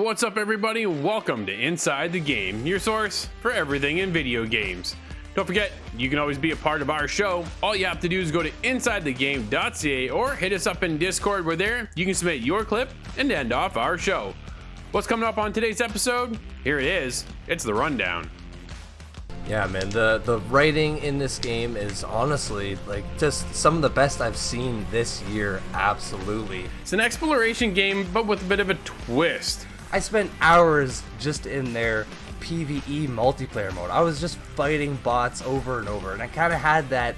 What's up, everybody? Welcome to Inside the Game, your source for everything in video games. Don't forget, you can always be a part of our show. All you have to do is go to insidethegame.ca or hit us up in Discord, where there you can submit your clip and end off our show. What's coming up on today's episode? Here it is. It's the rundown. Yeah, man, the writing in this game is honestly like just some of the best I've seen this year. Absolutely. It's an exploration game, but with a bit of a twist. I spent hours just in their PvE multiplayer mode. I was just fighting bots over and over, and I kind of had that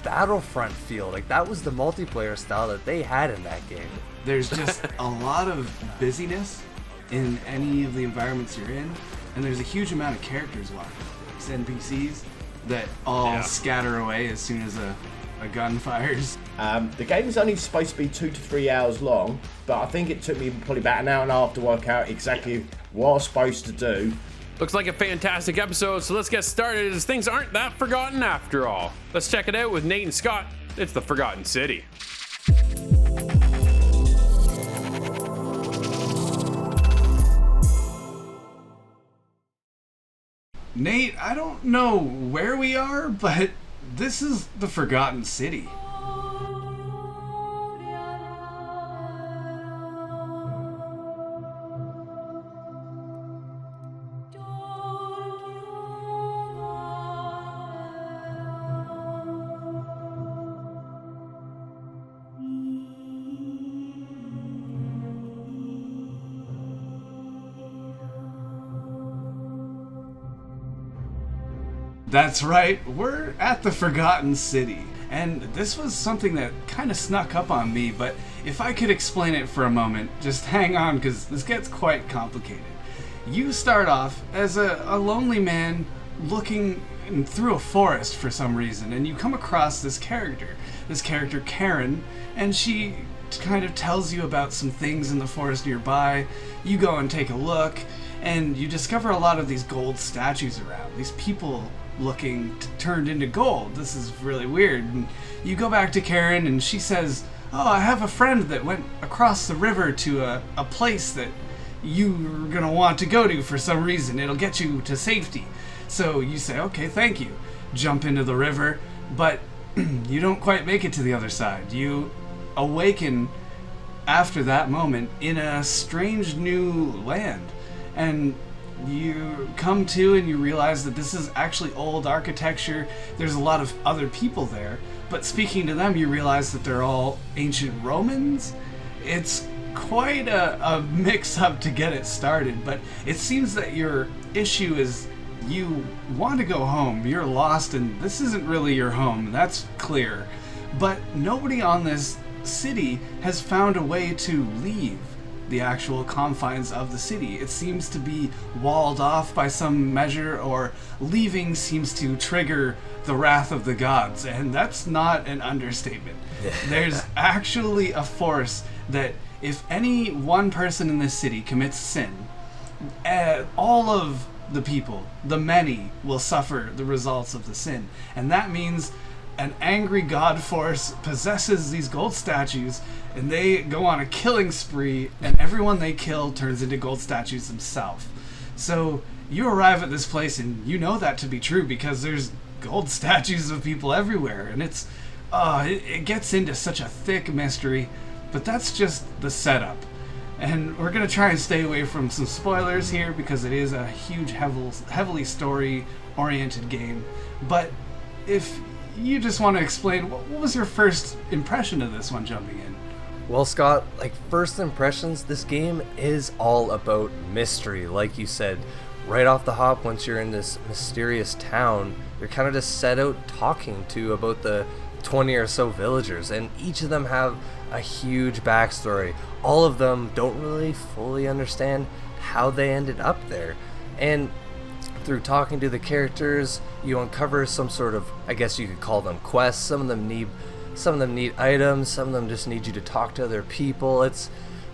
Battlefront feel. Like, that was the multiplayer style that they had in that game. There's just a lot of busyness in any of the environments you're in, and there's a huge amount of characters walking. NPCs that all scatter away as soon as a gun fires. The game is only supposed to be 2 to 3 hours long, but I think it took me probably about an hour and a half to work out exactly what I was supposed to do. Looks like a fantastic episode, so let's get started, as things aren't that forgotten after all. Let's check it out with Nate and Scott. It's the Forgotten City. Nate, I don't know where we are, but this is the Forgotten City. That's right, we're at the Forgotten City, and this was something that kind of snuck up on me, but if I could explain it for a moment, just hang on, because this gets quite complicated. You start off as a lonely man looking through a forest for some reason, and you come across this character Karen, and she kind of tells you about some things in the forest nearby. You go and take a look, and you discover a lot of these gold statues around, these people looking turned into gold. This is really weird. And you go back to Karen, and she says, "Oh, I have a friend that went across the river to a place that you're gonna want to go to for some reason. It'll get you to safety." So you say, "Okay, thank you." Jump into the river, but you don't quite make it to the other side. You awaken after that moment in a strange new land, and you come to and you realize that this is actually old architecture. There's a lot of other people there, but speaking to them, you realize that they're all ancient Romans. It's quite a mix-up to get it started, but it seems that your issue is you want to go home. You're lost, and this isn't really your home. That's clear. But nobody on this city has found a way to leave the actual confines of the city. It seems to be walled off by some measure, or leaving seems to trigger the wrath of the gods, and that's not an understatement. There's actually a force that if any one person in this city commits sin, all of the people, the many, will suffer the results of the sin. And that means an angry god force possesses these gold statues, and they go on a killing spree, and everyone they kill turns into gold statues themselves. So you arrive at this place, and you know that to be true because there's gold statues of people everywhere, and it gets into such a thick mystery, but that's just the setup. And we're going to try and stay away from some spoilers here because it is a huge, heavily story-oriented game. But if you just want to explain, what was your first impression of this one jumping in? Well, Scott, like, first impressions, this game is all about mystery. Like you said, right off the hop, once you're in this mysterious town, you're kind of just set out talking to about the 20 or so villagers, and each of them have a huge backstory. All of them don't really fully understand how they ended up there. And through talking to the characters, you uncover some sort of, I guess you could call them quests. Some of them need items, some of them just need you to talk to other people.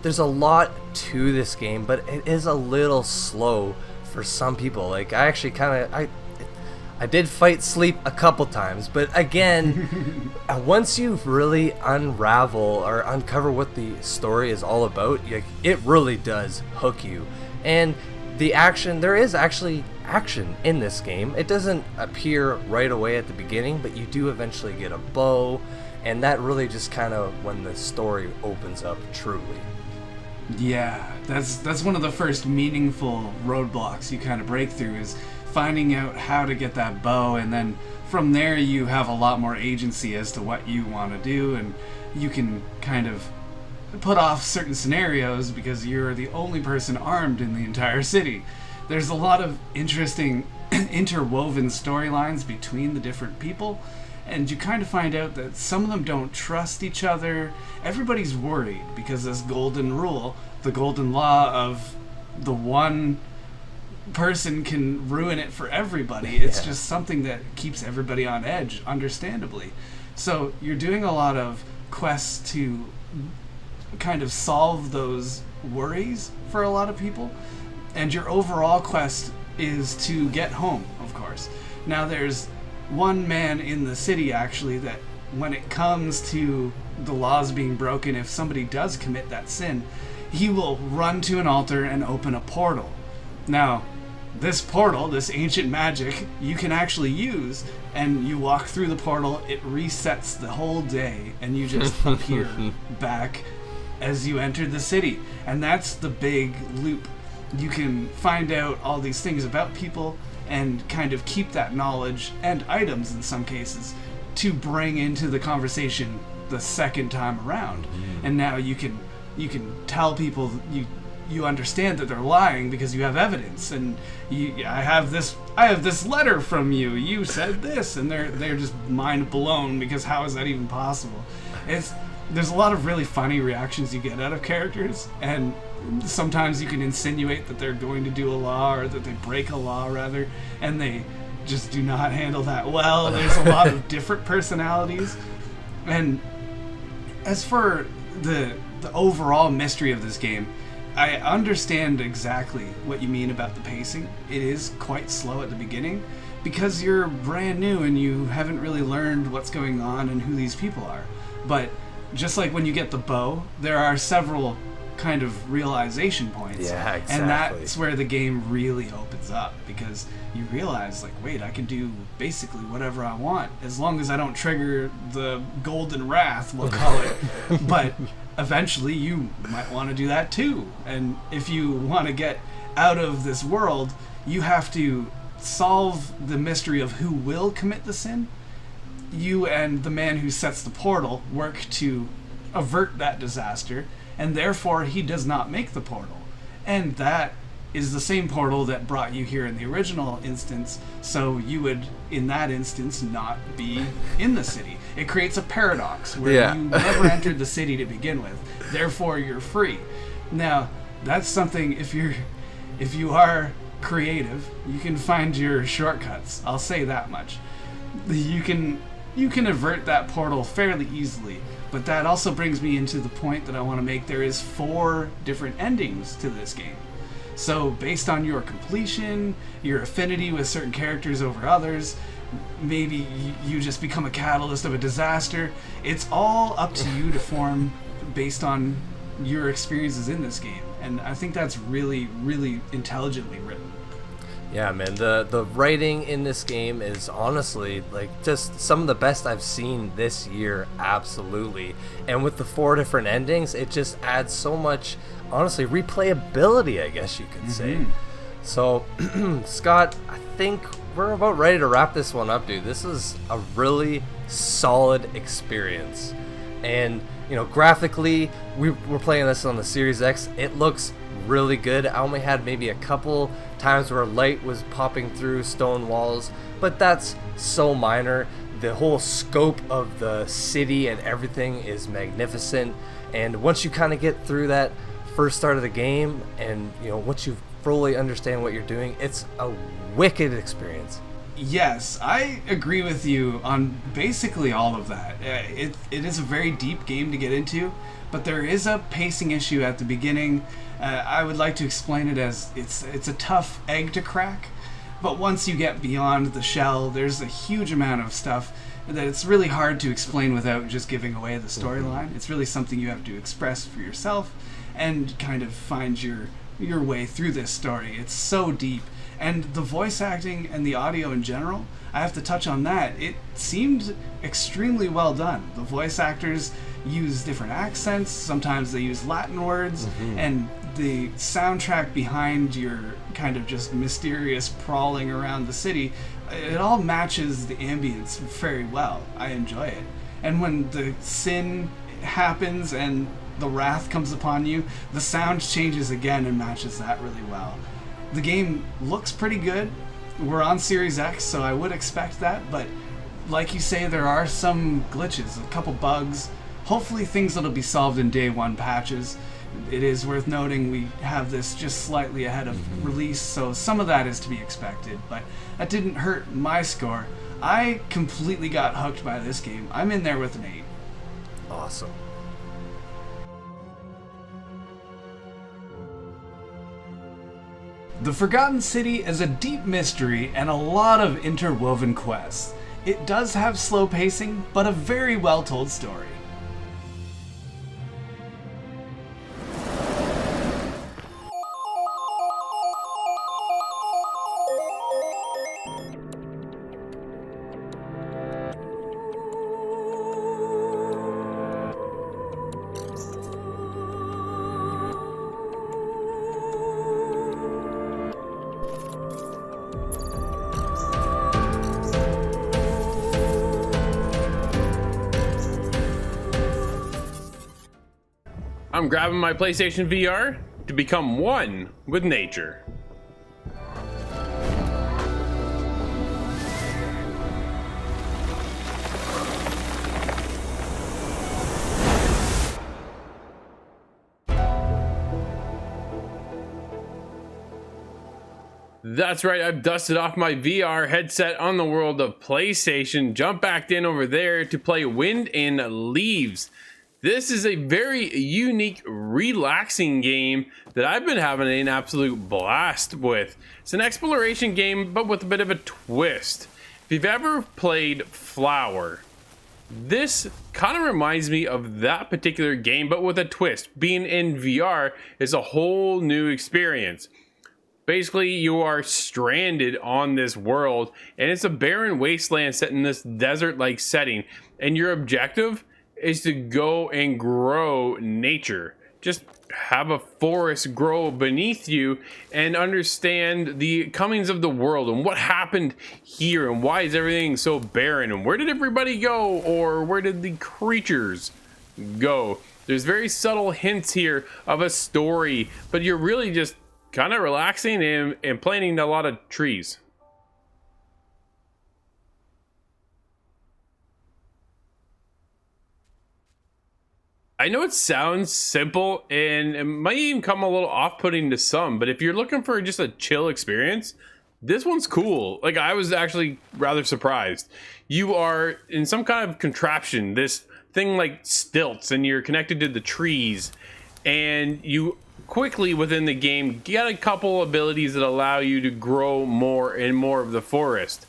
There's a lot to this game, but it is a little slow for some people. Like, I I did fight sleep a couple times, but again, once you really unravel or uncover what the story is all about, it really does hook you. And the action, there is actually action in this game. It doesn't appear right away at the beginning, but you do eventually get a bow, and that really just kind of when the story opens up truly. Yeah, that's one of the first meaningful roadblocks you kind of break through, is finding out how to get that bow, and then from there you have a lot more agency as to what you want to do, and you can kind of put off certain scenarios because you're the only person armed in the entire city. There's a lot of interesting interwoven storylines between the different people, and you kind of find out that some of them don't trust each other. Everybody's worried because this golden rule, the golden law of the one person can ruin it for everybody. It's just something that keeps everybody on edge, understandably. So you're doing a lot of quests to kind of solve those worries for a lot of people, and your overall quest is to get home, of course. Now there's one man in the city actually that when it comes to the laws being broken, if somebody does commit that sin, he will run to an altar and open a portal. Now this portal, this ancient magic, you can actually use, and you walk through the portal, it resets the whole day, and you just appear back as you entered the city. And that's the big loop. You can find out all these things about people and kind of keep that knowledge, and items in some cases, to bring into the conversation the second time around. And now you can tell people you understand that they're lying because you have evidence, and I have this letter from you. You said this, and they're just mind blown because how is that even possible? There's a lot of really funny reactions you get out of characters, and sometimes you can insinuate that they're going to do a law, or that they break a law rather, and they just do not handle that well. There's a lot of different personalities. And as for the overall mystery of this game, I understand exactly what you mean about the pacing. It is quite slow at the beginning because you're brand new and you haven't really learned what's going on and who these people are. But just like when you get the bow, there are several kind of realization points. Yeah, exactly. And that's where the game really opens up, because you realize, like, wait, I can do basically whatever I want as long as I don't trigger the golden wrath, we'll call it. But eventually you might want to do that too. And if you want to get out of this world, you have to solve the mystery of who will commit the sin. You and the man who sets the portal work to avert that disaster, and therefore he does not make the portal. And that is the same portal that brought you here in the original instance, so you would, in that instance, not be in the city. It creates a paradox where you never entered the city to begin with, therefore you're free. Now, that's something, if you are creative, you can find your shortcuts. I'll say that much. You can avert that portal fairly easily, but that also brings me into the point that I want to make. There is 4 different endings to this game. So based on your completion, your affinity with certain characters over others, maybe you just become a catalyst of a disaster. It's all up to you to form based on your experiences in this game. And I think that's really, really intelligently written. Yeah, man, the writing in this game is honestly like just some of the best I've seen this year, absolutely. And with the 4 different endings, it just adds so much, honestly, replayability, I guess you could say. So, Scott, I think we're about ready to wrap this one up, dude. This is a really solid experience. And, you know, graphically, we're playing this on the Series X. It looks really good. I only had maybe a couple times where light was popping through stone walls, but that's so minor. The whole scope of the city and everything is magnificent. And once you kind of get through that first start of the game, and you know, once you fully understand what you're doing, it's a wicked experience. Yes, I agree with you on basically all of that. It is a very deep game to get into, but there is a pacing issue at the beginning. I would like to explain it as it's a tough egg to crack. But once you get beyond the shell, there's a huge amount of stuff that it's really hard to explain without just giving away the storyline. It's really something you have to express for yourself and kind of find your way through this story. It's so deep. And the voice acting and the audio in general, I have to touch on that. It seemed extremely well done. The voice actors use different accents, sometimes they use Latin words, and the soundtrack behind your kind of just mysterious prowling around the city, it all matches the ambience very well. I enjoy it. And when the sin happens and the wrath comes upon you, the sound changes again and matches that really well. The game looks pretty good. We're on Series X, so I would expect that, but like you say, there are some glitches, a couple bugs. Hopefully things that'll be solved in day one patches. It is worth noting we have this just slightly ahead of release, so some of that is to be expected, but that didn't hurt my score. I completely got hooked by this game. I'm in there with an 8. Awesome. The Forgotten City is a deep mystery and a lot of interwoven quests. It does have slow pacing, but a very well told story. I'm grabbing my PlayStation VR to become one with nature. That's right, I've dusted off my VR headset on the world of PlayStation, jumped back in over there to play Wind and Leaves. This is a very unique, relaxing game that I've been having an absolute blast with. It's an exploration game, but with a bit of a twist. If you've ever played Flower, this kind of reminds me of that particular game, but with a twist. Being in VR is a whole new experience. Basically, you are stranded on this world, and it's a barren wasteland set in this desert-like setting, and your objective is to go and grow nature. Just have a forest grow beneath you and understand the comings of the world and what happened here and why is everything so barren and where did everybody go, or where did the creatures go. There's very subtle hints here of a story, but you're really just kind of relaxing and planting a lot of trees. I know it sounds simple and it might even come a little off-putting to some, but if you're looking for just a chill experience, this one's cool. Like, I was actually rather surprised. You are in some kind of contraption, this thing like stilts, and you're connected to the trees, and you quickly within the game get a couple abilities that allow you to grow more and more of the forest.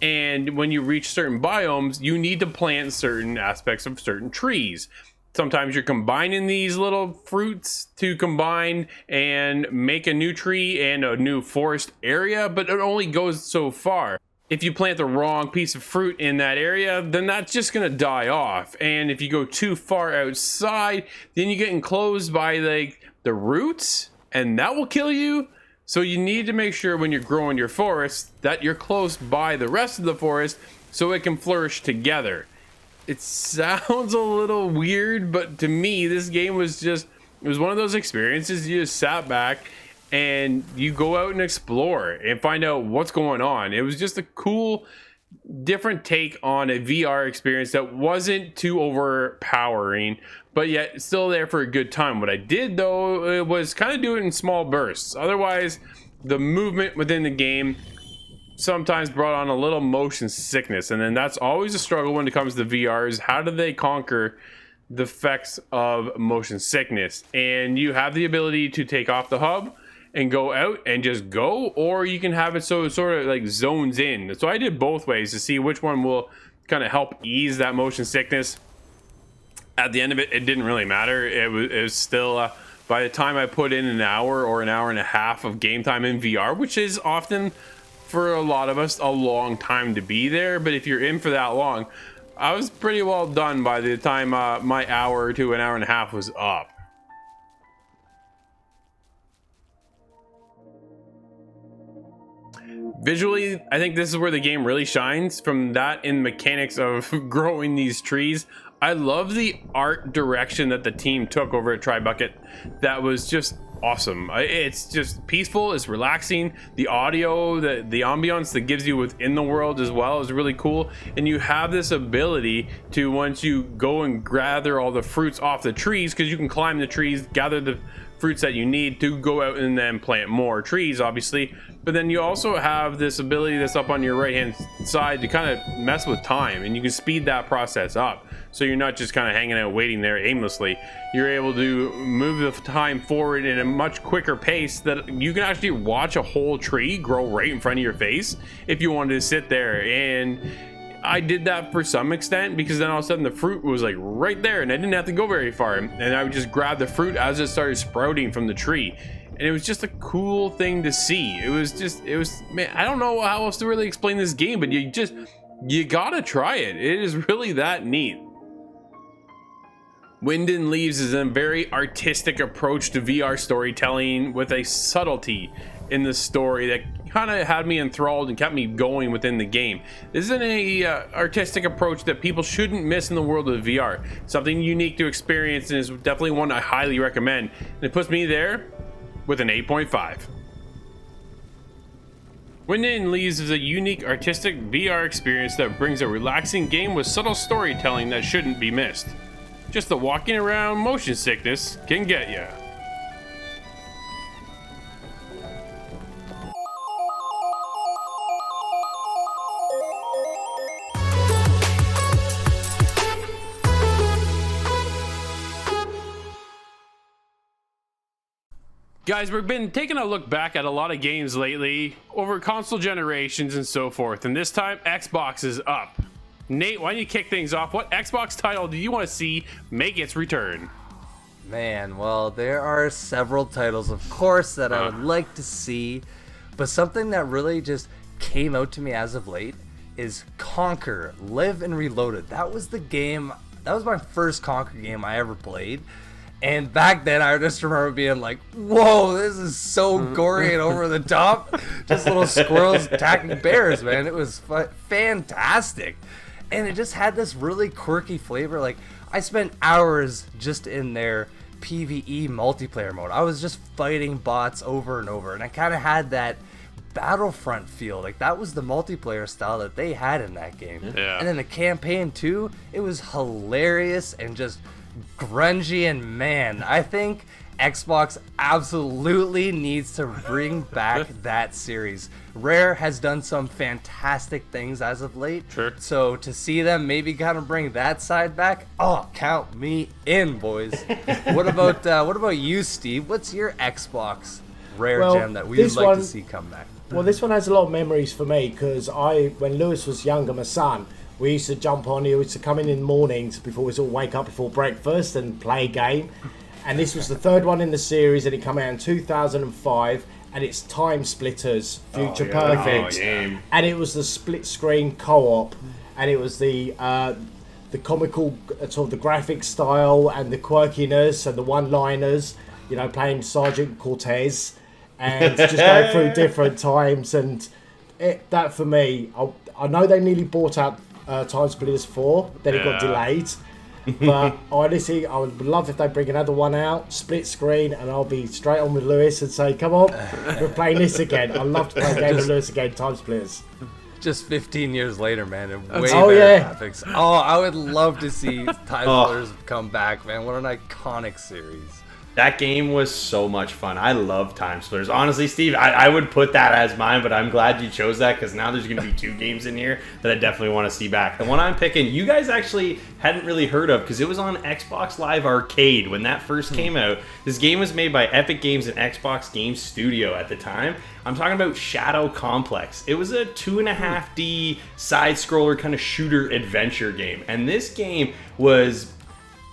And when you reach certain biomes, you need to plant certain aspects of certain trees. Sometimes you're combining these little fruits to combine and make a new tree and a new forest area, but it only goes so far. If you plant the wrong piece of fruit in that area, then that's just gonna die off. And if you go too far outside, then you get enclosed by like the roots, and that will kill you. So you need to make sure when you're growing your forest that you're close by the rest of the forest so it can flourish together. It sounds a little weird, but to me, this game was just, it was one of those experiences you just sat back and you go out and explore and find out what's going on. It was just a cool, different take on a VR experience that wasn't too overpowering, but yet still there for a good time. What I did though, was kind of do it in small bursts. Otherwise, the movement within the game sometimes brought on a little motion sickness, and then that's always a struggle when it comes to VR, is how do they conquer the effects of motion sickness. And you have the ability to take off the hub and go out and just go, or you can have it so it sort of like zones in. So I did both ways to see which one will kind of help ease that motion sickness. At the end of it, it didn't really matter. It was still by the time I put in an hour or an hour and a half of game time in VR, which is often for a lot of us a long time to be there, but if you're in for that long, I was pretty well done by the time my hour to an hour and a half was up. Visually, I think this is where the game really shines, from that in mechanics of growing these trees. I love the art direction that the team took over at Tribucket. That was just awesome. It's just peaceful, it's relaxing. The audio, the ambiance that gives you within the world as well is really cool. And you have this ability to, once you go and gather all the fruits off the trees, because you can climb the trees, gather the fruits that you need to go out and then plant more trees, obviously. But then you also have this ability that's up on your right hand side to kind of mess with time, and you can speed that process up. So you're not just kind of hanging out waiting there aimlessly. You're able to move the time forward in a much quicker pace that you can actually watch a whole tree grow right in front of your face if you wanted to sit there. And I did that for some extent, because then all of a sudden the fruit was like right there and I didn't have to go very far, and I would just grab the fruit as it started sprouting from the tree. And it was just a cool thing to see. It was, man, I don't know how else to really explain this game, but you gotta try it. It is really that neat. Wind and Leaves is a very artistic approach to VR storytelling with a subtlety in the story that kind of had me enthralled and kept me going within the game. This is an artistic approach that people shouldn't miss in the world of VR. Something unique to experience, and is definitely one I highly recommend. And it puts me there with an 8.5. Wind and Leaves is a unique artistic VR experience that brings a relaxing game with subtle storytelling that shouldn't be missed. Just the walking around motion sickness can get ya. Guys, we've been taking a look back at a lot of games lately over console generations and so forth, and this time Xbox is up. Nate, why don't you kick things off? What Xbox title do you want to see make its return? Man, well, there are several titles, of course, that I would like to see, but something that really just came out to me as of late is Conquer, Live and Reloaded. That was the game, that was my first Conquer game I ever played. And back then, I just remember being like, whoa, this is so gory and over the top. Just little squirrels attacking bears, man. It was fantastic. And it just had this really quirky flavor. Like, I spent hours just in their PvE multiplayer mode. I was just fighting bots over and over. And I kind of had that Battlefront feel. Like, that was the multiplayer style that they had in that game. Yeah. And then the campaign, too, it was hilarious and just grungy, and man, I think Xbox absolutely needs to bring back that series. Rare has done some fantastic things as of late. Sure. So to see them maybe kind of bring that side back, oh, count me in, boys. What about you, Steve? What's your Xbox Rare gem that we would like to see come back? Well, this one has a lot of memories for me because when Lewis was younger, my son, we used to jump on. He used to come in the mornings before we all wake up before breakfast and play a game. And this was the third one in the series, and it came out in 2005. And it's Time Splitters Future Perfect. And it was the split screen co-op, and it was the comical sort of the graphic style and the quirkiness and the one-liners. You know, playing Sergeant Cortez and just going through different times. And that for me, I know they nearly bought out Time Splitters 4, then it got delayed. But honestly, I would love if they bring another one out, split screen, and I'll be straight on with Lewis and say, come on, we're playing this again. I'd love to play a game with Lewis again, Time Splitters. Just 15 years later, man, and way Oh, better yeah. graphics. Oh, I would love to see Time Splitters come back, man. What an iconic series. That game was so much fun. I love Time Splitters. Honestly, Steve, I would put that as mine, but I'm glad you chose that because now there's going to be 2 games in here that I definitely want to see back. The one I'm picking, you guys actually hadn't really heard of because it was on Xbox Live Arcade when that first came out. This game was made by Epic Games and Xbox Game Studio at the time. I'm talking about Shadow Complex. It was a 2.5D side-scroller kind of shooter adventure game. And this game was...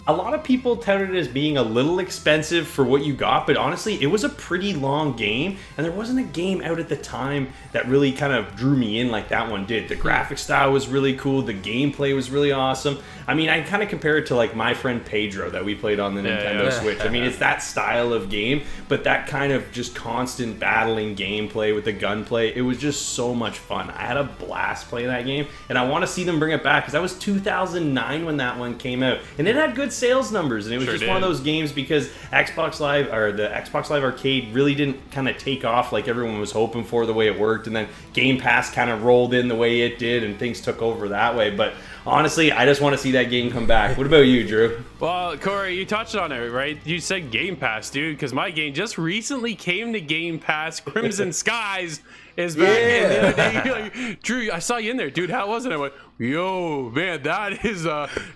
A lot of people touted it as being a little expensive for what you got, but honestly, it was a pretty long game, and there wasn't a game out at the time that really kind of drew me in like that one did. The graphic style was really cool, the gameplay was really awesome. I mean, I kind of compare it to like My Friend Pedro that we played on the Nintendo Switch. I mean, it's that style of game, but that kind of just constant battling gameplay with the gunplay, it was just so much fun. I had a blast playing that game, and I want to see them bring it back, because that was 2009 when that one came out, and it had good sales numbers, and it was just one of those games because Xbox Live, or the Xbox Live Arcade, really didn't kind of take off like everyone was hoping for the way it worked, and then Game Pass kind of rolled in the way it did, and things took over that way. But honestly, I just want to see that game come back. What about you, Drew? Well, Corey, you touched on it, right? You said Game Pass, dude, because my game just recently came to Game Pass. Crimson Skies is back. And the other day, you're like, Drew, I saw you in there, dude. How was it? I went, yo, man, that is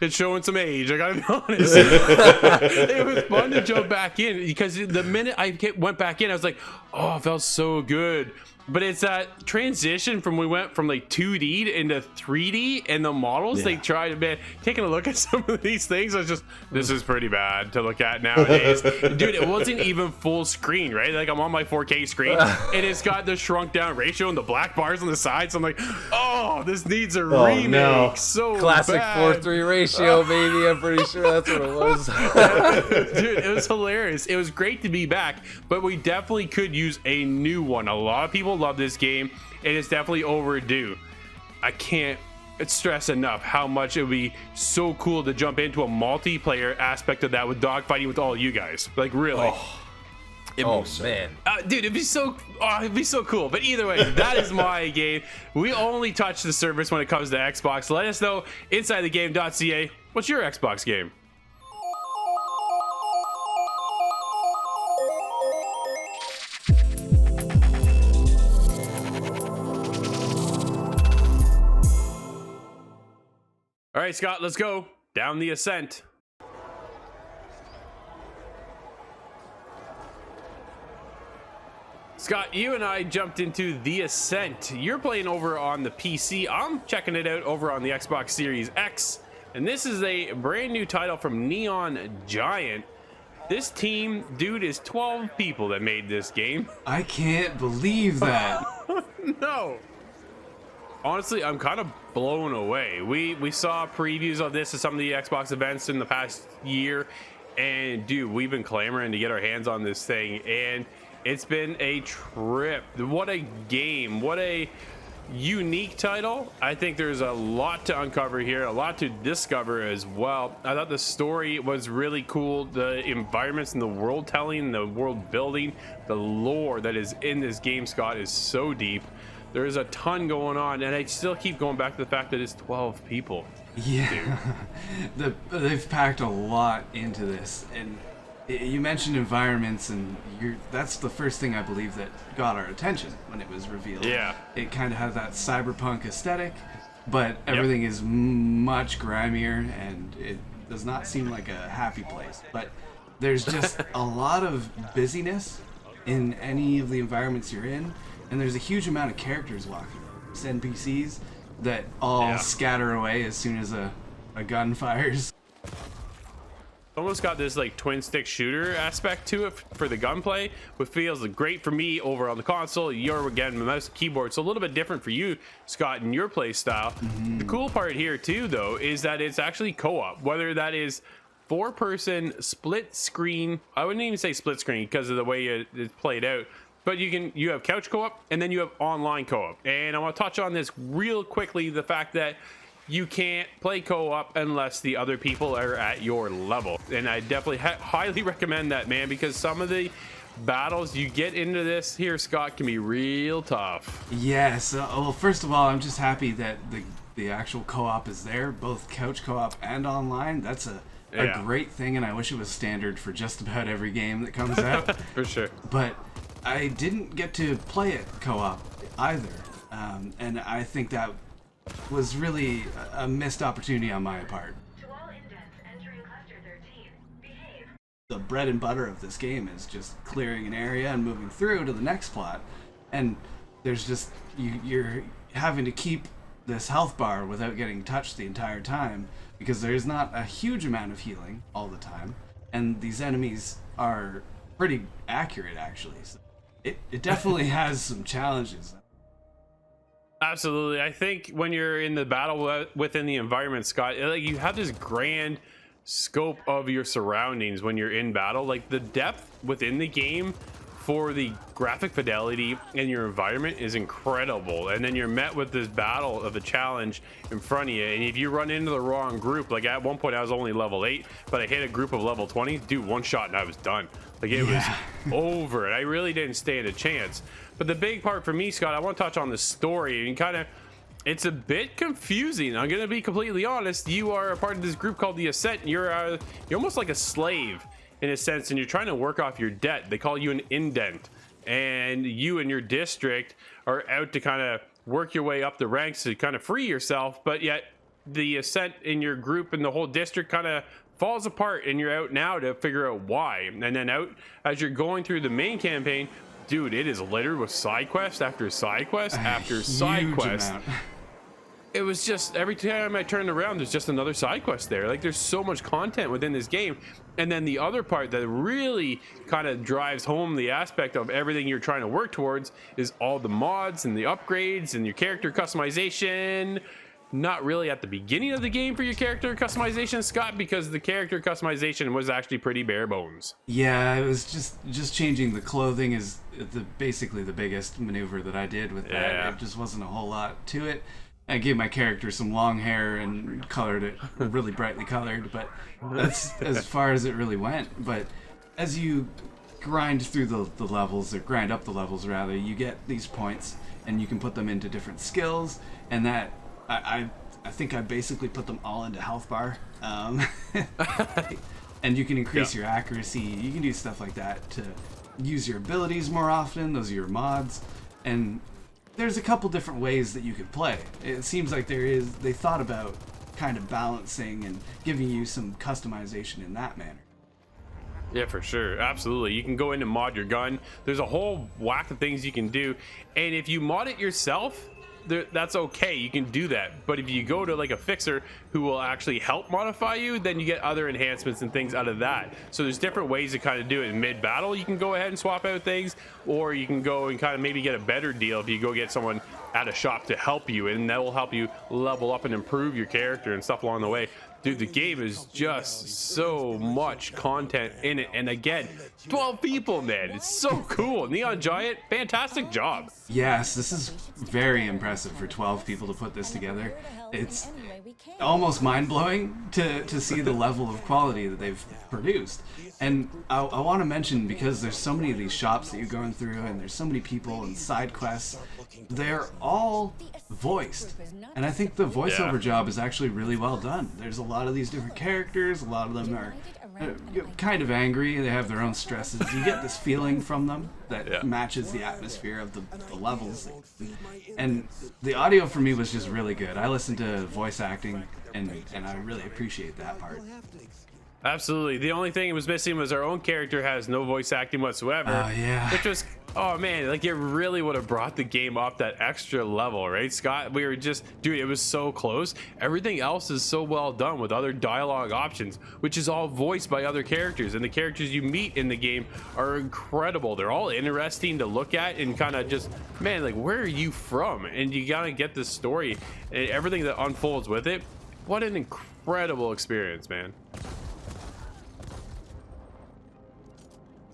it's showing some age. I gotta be honest. It was fun to jump back in because the minute I went back in, I was like, oh, it felt so good. But it's that transition from we went from like 2D into 3D, and the models they tried, man, taking a look at some of these things, I was just, this is pretty bad to look at nowadays. Dude, it wasn't even full screen, right? Like I'm on my 4K screen, and it's got the shrunk down ratio and the black bars on the sides. So I'm like, oh, this needs a remake. No. So classic bad. 4:3 ratio, baby. I'm pretty sure that's what it was. Dude, it was hilarious. It was great to be back, but we definitely could use a new one. A lot of people love this game, and it's definitely overdue. I can't stress enough how much it would be so cool to jump into a multiplayer aspect of that with dogfighting with all you guys. Like, really. Man. Dude, it'd be so cool. But either way, that is my game. We only touch the surface when it comes to Xbox. Let us know insidethegame.ca. What's your Xbox game? All right, Scott, let's go down the Ascent. Scott, you and I jumped into the Ascent. You're playing over on the PC. I'm checking it out over on the Xbox Series X. And this is a brand new title from Neon Giant. This team, dude, is 12 people that made this game. I can't believe that. No. Honestly, I'm kind of blown away. We saw previews of this at some of the Xbox events in the past year, and dude, we've been clamoring to get our hands on this thing, and it's been a trip. What a game. What a unique title. I think there's a lot to uncover here, a lot to discover as well. I thought the story was really cool. The environments and the world telling, the world building, the lore that is in this game, Scott, is so deep. There's a ton going on, and I still keep going back to the fact that it's 12 people. Yeah, they've packed a lot into this, and you mentioned environments, and that's the first thing I believe that got our attention when it was revealed. Yeah. It kind of has that cyberpunk aesthetic, but everything is much grimier, and it does not seem like a happy place. But there's just a lot of busyness in any of the environments you're in, and there's a huge amount of characters walking. It's NPCs that all scatter away as soon as a gun fires. Almost got this like twin stick shooter aspect to it for the gunplay, which feels great for me over on the console. You're again mouse and keyboard, so a little bit different for you, Scott, in your play style. The cool part here too, though, is that it's actually co-op. Whether that is 4-person split screen, I wouldn't even say split screen because of the way it's played out. But you have couch co-op, and then you have online co-op. And I want to touch on this real quickly, the fact that you can't play co-op unless the other people are at your level. And I definitely highly recommend that, man, because some of the battles you get into this here, Scott, can be real tough. Yes. Well, first of all, I'm just happy that the actual co-op is there, both couch co-op and online. That's Yeah. a great thing, and I wish it was standard for just about every game that comes out. For sure. But I didn't get to play it co-op either, and I think that was really a missed opportunity on my part. To all indents entering cluster 13, behave. The bread and butter of this game is just clearing an area and moving through to the next plot, and there's just you're having to keep this health bar without getting touched the entire time, because there's not a huge amount of healing all the time, and these enemies are pretty accurate actually, so it definitely has some challenges. Absolutely. I think when you're in the battle within the environment, Scott, like you have this grand scope of your surroundings when you're in battle. Like the depth within the game for the graphic fidelity in your environment is incredible. And then you're met with this battle of a challenge in front of you. And if you run into the wrong group, like at one point I was only level 8, but I hit a group of level 20, dude, one shot and I was done. Like it was over, and I really didn't stand a chance. But the big part for me, Scott, I want to touch on the story, and kind of, it's a bit confusing. I'm going to be completely honest. You are a part of this group called the Ascent. You're almost like a slave in a sense, and you're trying to work off your debt. They call you an indent, and you and your district are out to kind of work your way up the ranks to kind of free yourself, but yet the Ascent in your group and the whole district kind of falls apart, and you're out now to figure out why. And then out as you're going through the main campaign, dude, it is littered with side quest after side quest after side quest. It was just every time I turned around, there's just another side quest there. Like there's so much content within this game. And then the other part that really kind of drives home the aspect of everything you're trying to work towards is all the mods and the upgrades and your character customization. Not really at the beginning of the game for your character customization, Scott, because the character customization was actually pretty bare bones. Yeah, it was just changing the clothing is basically the biggest maneuver that I did with that. Yeah. It just wasn't a whole lot to it. I gave my character some long hair and colored it really brightly colored, but that's as far as it really went. But as you grind through the levels, or grind up the levels rather, you get these points and you can put them into different skills, and that I think I basically put them all into health bar. And you can increase your accuracy. You can do stuff like that to use your abilities more often. Those are your mods. And there's a couple different ways that you could play. It seems like they thought about kind of balancing and giving you some customization in that manner. Yeah, for sure. Absolutely. You can go in and mod your gun. There's a whole whack of things you can do. And if you mod it yourself, that's okay, you can do that. But if you go to like a fixer who will actually help modify you, then you get other enhancements and things out of that. So there's different ways to kind of do it. In mid battle, you can go ahead and swap out things, or you can go and kind of maybe get a better deal if you go get someone at a shop to help you, and that will help you level up and improve your character and stuff along the way. Dude, the game is just so much content in it. And again, 12 people, man. It's so cool. Neon Giant, fantastic job. Yes, this is very impressive for 12 people to put this together. It's almost mind-blowing to see the level of quality that they've produced. And I want to mention, because there's so many of these shops that you're going through, and there's so many people and side quests, they're all voiced. And I think the voiceover job is actually really well done. There's a lot of these different characters. A lot of them are kind of angry. They have their own stresses. You get this feeling from them that matches the atmosphere of the levels. And the audio for me was just really good. I listened to voice acting, and I really appreciate that part. Absolutely. The only thing it was missing was our own character has no voice acting whatsoever. Oh, yeah. Which was, oh man, like it really would have brought the game up that extra level, right, Scott? We were just, dude, it was so close. Everything else is so well done with other dialogue options, which is all voiced by other characters. And the characters you meet in the game are incredible. They're all interesting to look at and kind of just, man, like, where are you from? And you gotta get this story and everything that unfolds with it. What an incredible experience, man.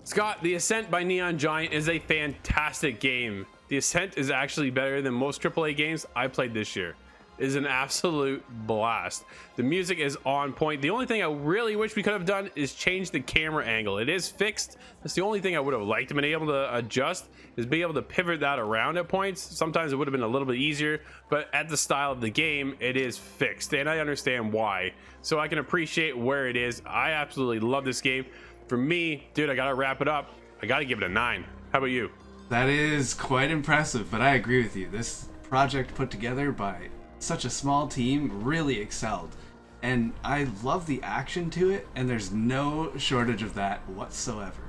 Scott, The Ascent by Neon Giant is a fantastic game. The Ascent is actually better than most AAA games I played this year. is an absolute blast. The music is on point. The only thing I really wish we could have done is change the camera angle. It is fixed. That's the only thing I would have liked to be able to adjust, is be able to pivot that around at points. Sometimes it would have been a little bit easier, but at the style of the game, it is fixed, and I understand why. So I can appreciate where it is. I absolutely love this game. For me, dude, I gotta wrap it up. I gotta give it a 9. How about you? That is quite impressive, but I agree with you. This project put together by such a small team really excelled. And I love the action to it, and there's no shortage of that whatsoever.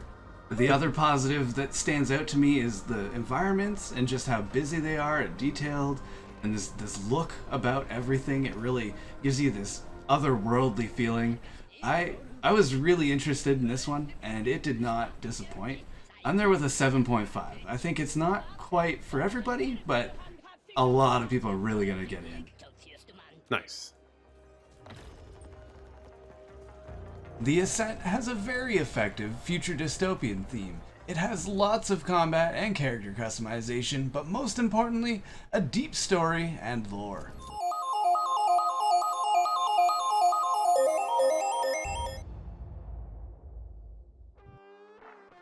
The other positive that stands out to me is the environments and just how busy they are and detailed, and this look about everything. It really gives you this otherworldly feeling. I was really interested in this one, and it did not disappoint. I'm there with a 7.5. I think it's not quite for everybody, but a lot of people are really gonna get in. Nice. The Ascent has a very effective future dystopian theme. It has lots of combat and character customization, but most importantly, a deep story and lore.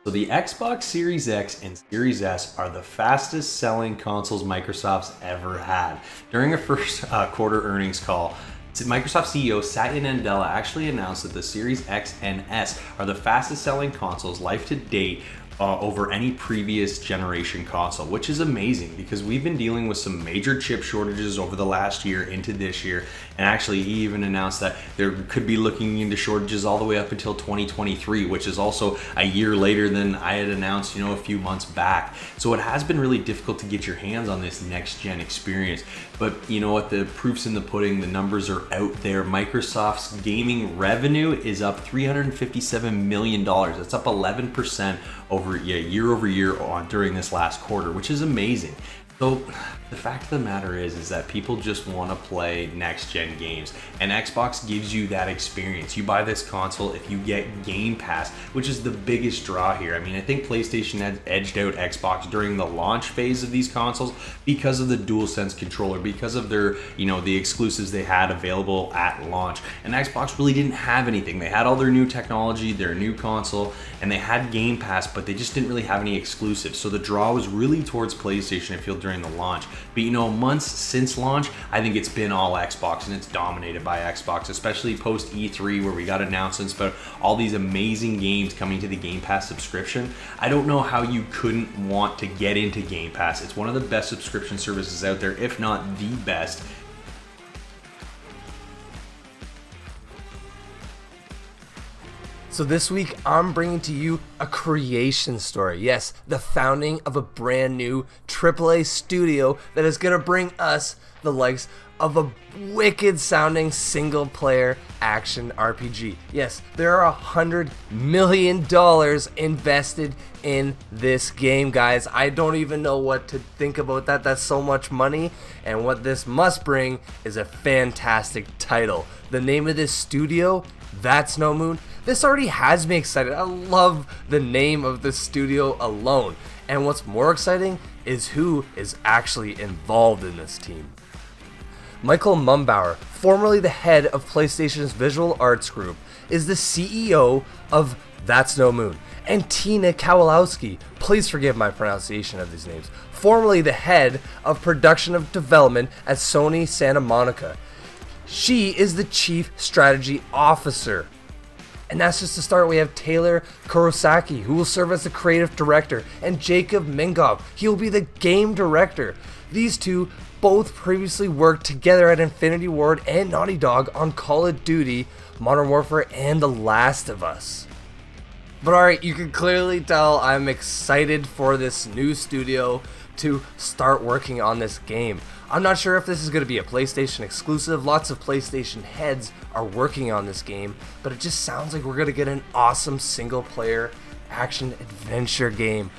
So the Xbox Series X and Series S are the fastest selling consoles Microsoft's ever had. During a first quarter earnings call, Microsoft CEO Satya Nadella actually announced that the Series X and S are the fastest selling consoles life to date over any previous generation console, which is amazing because we've been dealing with some major chip shortages over the last year into this year. And actually, he even announced that there could be looking into shortages all the way up until 2023, which is also a year later than I had announced, a few months back. So it has been really difficult to get your hands on this next gen experience. But you know what? The proof's in the pudding. The numbers are out there. Microsoft's gaming revenue is up $357 million. That's up 11% year over year during this last quarter, which is amazing. So the fact of the matter is that people just want to play next gen games, and Xbox gives you that experience. You buy this console if you get Game Pass, which is the biggest draw here. I mean, I think PlayStation had edged out Xbox during the launch phase of these consoles because of the DualSense controller, because of their, the exclusives they had available at launch. And Xbox really didn't have anything. They had all their new technology, their new console, and they had Game Pass, but they just didn't really have any exclusives. So the draw was really towards PlayStation, I feel, during the launch. But months since launch, I think it's been all Xbox, and it's dominated by Xbox, especially post E3 where we got announcements about all these amazing games coming to the Game Pass subscription. I don't know how you couldn't want to get into Game Pass. It's one of the best subscription services out there, if not the best. So this week, I'm bringing to you a creation story. Yes, the founding of a brand new AAA studio that is going to bring us the likes of a wicked sounding single player action RPG. Yes, there are $100 million invested in this game, guys. I don't even know what to think about that. That's so much money. And what this must bring is a fantastic title. The name of this studio, That's No Moon. This already has me excited. I love the name of the studio alone. And what's more exciting is who is actually involved in this team. Michael Mumbauer, formerly the head of PlayStation's Visual Arts Group, is the CEO of That's No Moon. And Tina Kowalowski, please forgive my pronunciation of these names, formerly the head of production of development at Sony Santa Monica. She is the Chief Strategy Officer. And that's just the start. We have Taylor Kurosaki, who will serve as the creative director, and Jacob Mingov, he will be the game director. These two both previously worked together at Infinity Ward and Naughty Dog on Call of Duty, Modern Warfare, and The Last of Us. But alright, you can clearly tell I'm excited for this new studio to start working on this game. I'm not sure if this is going to be a PlayStation exclusive. Lots of PlayStation heads are working on this game, but it just sounds like we're going to get an awesome single player action adventure game.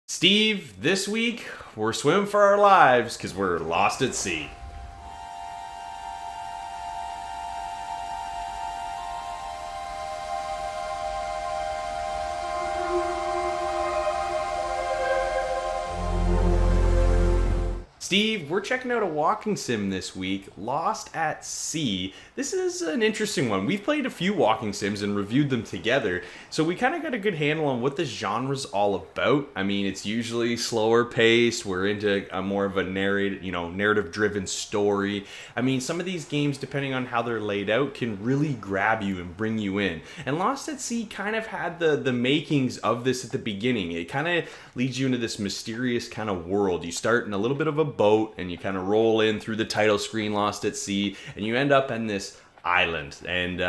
Steve, this week we're swimming for our lives because we're lost at sea. Steve, we're checking out a walking sim this week, Lost at Sea. This is an interesting one. We've played a few walking sims and reviewed them together, so we kind of got a good handle on what this genre's all about. I mean, it's usually slower paced. We're into a more of a narrative-driven story. I mean, some of these games, depending on how they're laid out, can really grab you and bring you in. And Lost at Sea kind of had the makings of this at the beginning. It kind of leads you into this mysterious kind of world. You start in a little bit of a boat and you kind of roll in through the title screen, Lost at Sea, and you end up in this island. And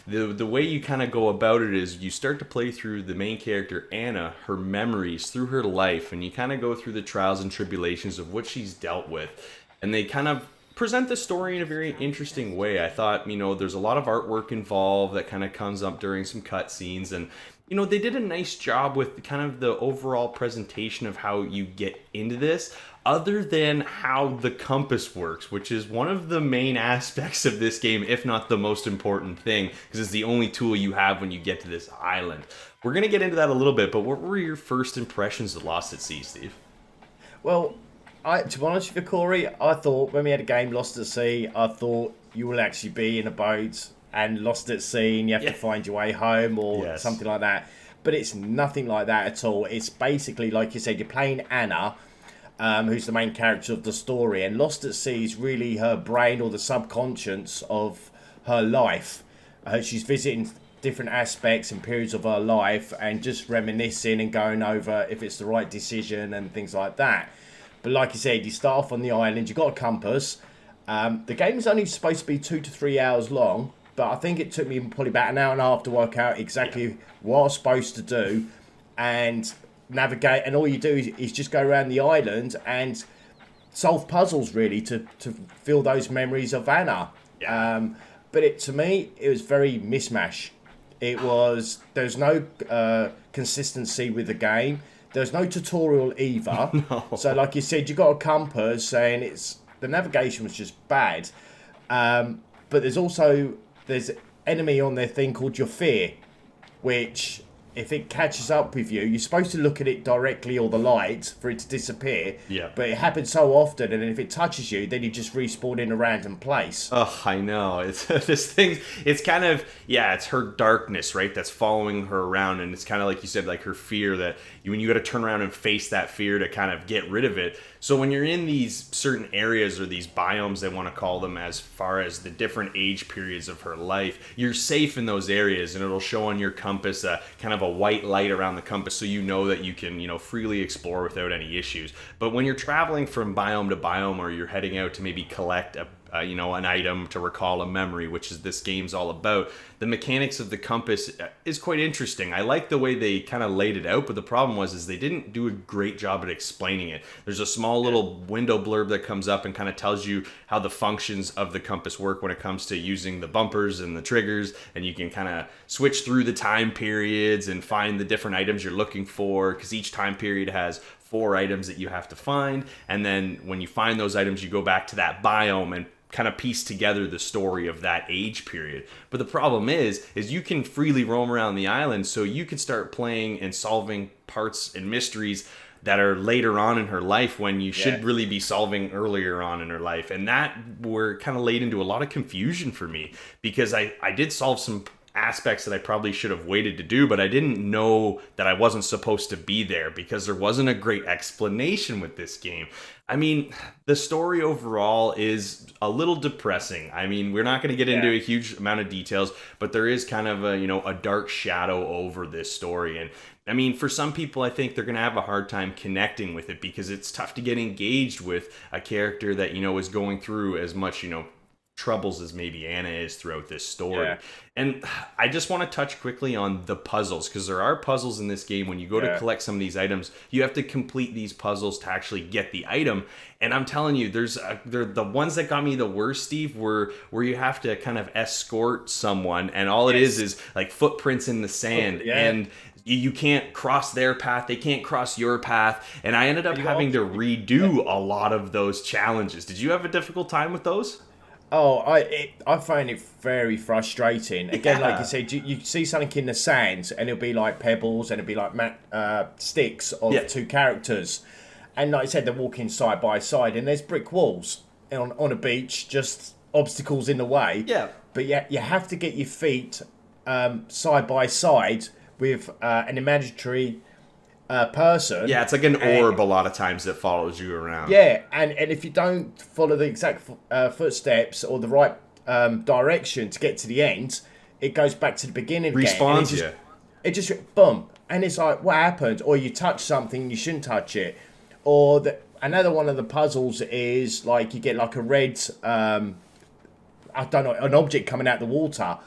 the way you kind of go about it is you start to play through the main character Anna, her memories through her life, and you kind of go through the trials and tribulations of what she's dealt with. And they kind of present the story in a very interesting way. I thought, there's a lot of artwork involved that kind of comes up during some cutscenes, and they did a nice job with kind of the overall presentation of how you get into this, other than how the compass works, which is one of the main aspects of this game, if not the most important thing, because it's the only tool you have when you get to this island. We're going to get into that a little bit, but what were your first impressions of Lost at Sea, Steve? Well, to be honest with you, Corey, I thought when we had a game Lost at Sea, I thought you will actually be in a boat and lost at sea and you have to find your way home or something like that. But it's nothing like that at all. It's basically, like you said, you're playing Anna, who's the main character of the story, and Lost at Sea is really her brain or the subconscious of her life. She's visiting different aspects and periods of her life and just reminiscing and going over if it's the right decision and things like that. But like you said, you start off on the island, you've got a compass. The game's only supposed to be 2 to 3 hours long, but I think it took me probably about an hour and a half to work out exactly what I was supposed to do and navigate. And all you do is just go around the island and solve puzzles, really, to fill those memories of Anna. But to me, it was very mishmash. There's no consistency with the game. There's no tutorial either. No. So like you said, you got a compass and the navigation was just bad. But there's enemy on their thing called your fear, which if it catches up with you, you're supposed to look at it directly or the light for it to disappear. Yeah. But it happens so often, and then if it touches you, then you just respawn in a random place. Oh, I know. It's this thing. It's kind of it's her darkness, right? That's following her around, and it's kind of like you said, like her fear that when you got to turn around and face that fear to kind of get rid of it. So when you're in these certain areas or these biomes, they want to call them, as far as the different age periods of her life, you're safe in those areas, and it'll show on your compass kind of a white light around the compass, so you know that you can freely explore without any issues. But when you're traveling from biome to biome, or you're heading out to maybe collect an item to recall a memory, which is this game's all about, the mechanics of the compass is quite interesting. I like the way they kind of laid it out, but the problem is they didn't do a great job at explaining it. There's a small little window blurb that comes up and kind of tells you how the functions of the compass work when it comes to using the bumpers and the triggers, and you can kind of switch through the time periods and find the different items you're looking for, because each time period has 4 items that you have to find, and then when you find those items, you go back to that biome and kind of piece together the story of that age period. But the problem is you can freely roam around the island, so you can start playing and solving parts and mysteries that are later on in her life when you should really be solving earlier on in her life. And that were kind of laid into a lot of confusion for me, because I did solve some aspects that I probably should have waited to do, but I didn't know that I wasn't supposed to be there, because there wasn't a great explanation with this game. I mean, the story overall is a little depressing. I mean, we're not going to get into a huge amount of details, but there is kind of a dark shadow over this story. And I mean, for some people, I think they're going to have a hard time connecting with it, because it's tough to get engaged with a character that, is going through as much, troubles as maybe Anna is throughout this story. And I just want to touch quickly on the puzzles, because there are puzzles in this game. When you go to collect some of these items, you have to complete these puzzles to actually get the item. And I'm telling you, they're the ones that got me the worst, Steve, were where you have to kind of escort someone, and all it is like footprints in the sand, and you can't cross their path, they can't cross your path, and I ended up having to redo a lot of those challenges. Did you have a difficult time with those? Oh, I find it very frustrating. Again, like you said, you see something in the sand, and it'll be like pebbles, and it'll be like sticks of 2 characters. And like I said, they're walking side by side, and there's brick walls on a beach, just obstacles in the way. Yeah. But you have to get your feet side by side with an imaginary person. Yeah, it's like an orb a lot of times that follows you around. Yeah, and if you don't follow the exact footsteps or the right direction to get to the end, it goes back to the beginning again. Respawns you. It just, boom. And it's like, what happened? Or you touch something, you shouldn't touch it. Or another one of the puzzles is like you get like a red, I don't know, an object coming out the water.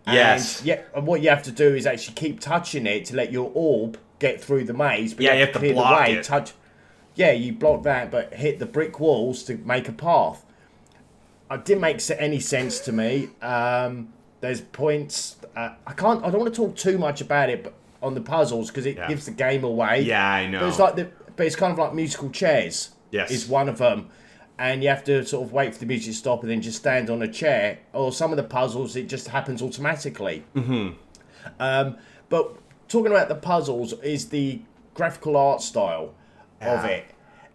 Yes. And what you have to do is actually keep touching it to let your orb get through the maze. But Yeah, you have to clear the block way, it. you block that, but hit the brick walls to make a path. It didn't make any sense to me. There's points. I don't want to talk too much about it, but on the puzzles because it gives the game away. Yeah, I know. But it's kind of like musical chairs. Yes. Is one of them, and you have to sort of wait for the music to stop and then just stand on a chair. Or some of the puzzles, it just happens automatically. Mm-hmm. But talking about the puzzles is the graphical art style of it.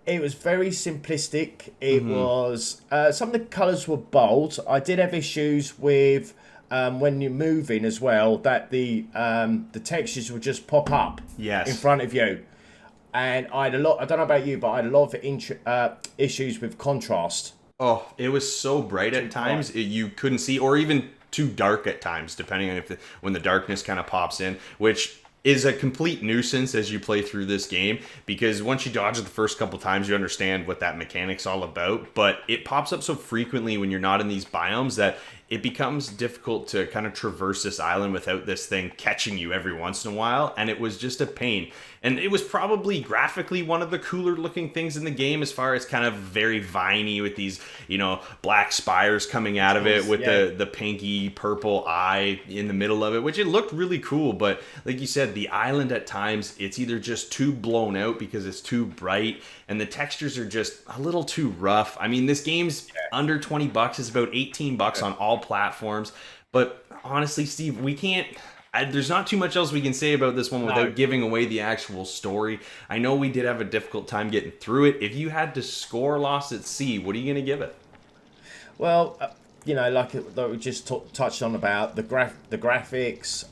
It was very simplistic. It was some of the colours were bold. I did have issues with when you're moving as well that the textures would just pop up in front of you. And I had a lot. I don't know about you, but I had a lot of issues with contrast. Oh, it was so bright at times you couldn't see, or even too dark at times, depending on when the darkness kind of pops in, which is a complete nuisance as you play through this game, because once you dodge it the first couple times, you understand what that mechanic's all about. But it pops up so frequently when you're not in these biomes that it becomes difficult to kind of traverse this island without this thing catching you every once in a while, and it was just a pain. And it was probably graphically one of the cooler looking things in the game, as far as kind of very viney with these, black spires coming out of it with the pinky purple eye in the middle of it, which it looked really cool. But like you said, the island at times, it's either just too blown out because it's too bright, and the textures are just a little too rough. I mean, this game's under $20. It's about $18 on all platforms. But honestly, Steve, we can't... there's not too much else we can say about this one without giving away the actual story. I know we did have a difficult time getting through it. If you had to score Lost at Sea, what are you going to give it? Well, like we just touched on about the graphics,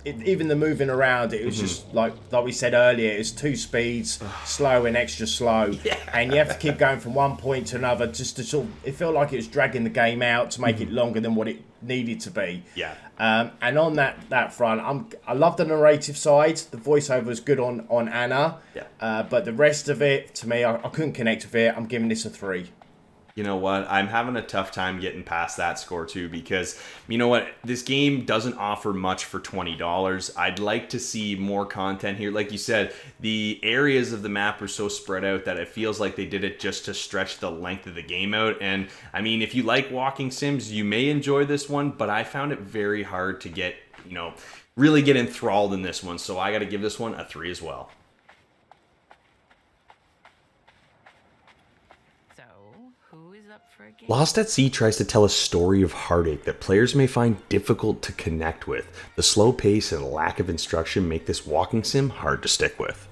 even the moving around, it was just like we said earlier, it's 2 speeds, slow and extra slow, and you have to keep going from one point to another just to sort of, it felt like it was dragging the game out to make it longer than what it needed to be. Yeah. And on that front, I love the narrative side. The voiceover was good on Anna. Yeah. But the rest of it, to me, I couldn't connect with it. I'm giving this a 3. You know what? I'm having a tough time getting past that score too, because you know what? This game doesn't offer much for $20. I'd like to see more content here. Like you said, the areas of the map are so spread out that it feels like they did it just to stretch the length of the game out. And I mean, if you like walking sims, you may enjoy this one, but I found it very hard to get, really get enthralled in this one. So I got to give this one a 3 as well. Lost at Sea tries to tell a story of heartache that players may find difficult to connect with. The slow pace and lack of instruction make this walking sim hard to stick with.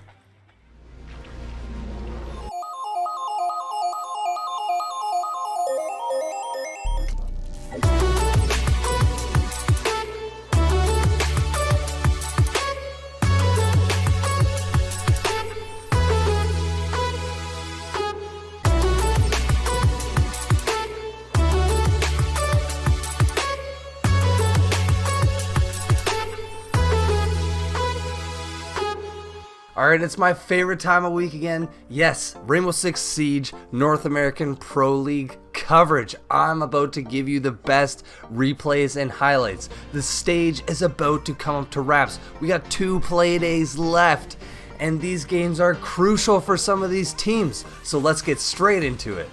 Alright, it's my favorite time of week again. Yes, Rainbow Six Siege North American Pro League coverage. I'm about to give you the best replays and highlights. The stage is about to come up to wraps. We got 2 play days left, and these games are crucial for some of these teams. So let's get straight into it.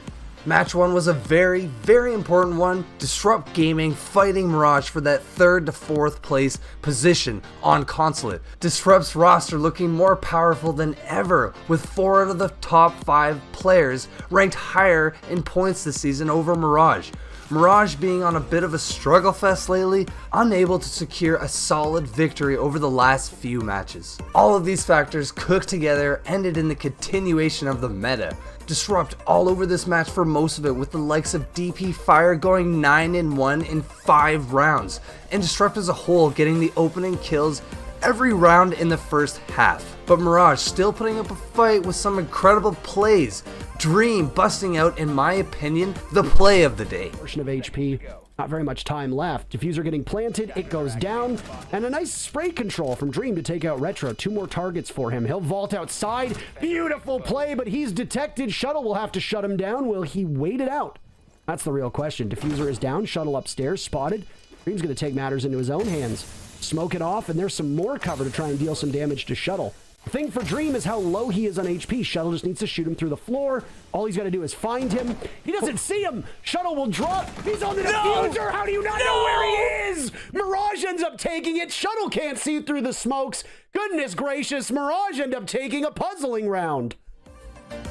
Match 1 was a very, very important one. Disrupt Gaming fighting Mirage for that 3rd to 4th place position on Consulate. Disrupt's roster looking more powerful than ever, with 4 out of the top 5 players ranked higher in points this season over Mirage. Mirage being on a bit of a struggle fest lately, unable to secure a solid victory over the last few matches. All of these factors cooked together ended in the continuation of the meta. Disrupt all over this match for most of it, with the likes of DP Fire going 9-1 in 5 rounds, and Disrupt as a whole getting the opening kills every round in the first half. But Mirage still putting up a fight with some incredible plays. Dream busting out, in my opinion, the play of the day. Portion of HP, not very much time left. Diffuser getting planted, it goes down, and a nice spray control from Dream to take out Retro. 2 more targets for him. He'll vault outside. Beautiful play, but he's detected. Shuttle will have to shut him down. Will he wait it out? That's the real question. Diffuser is down, Shuttle upstairs, spotted. Dream's going to take matters into his own hands. Smoke it off, and there's some more cover to try and deal some damage to Shuttle. The thing for Dream is how low he is on HP. Shuttle just needs to shoot him through the floor. All he's got to do is find him. He doesn't see him. Shuttle will drop. He's on the diffuser. How do you not know where he is? Mirage ends up taking it. Shuttle can't see through the smokes. Goodness gracious, Mirage end up taking a puzzling round.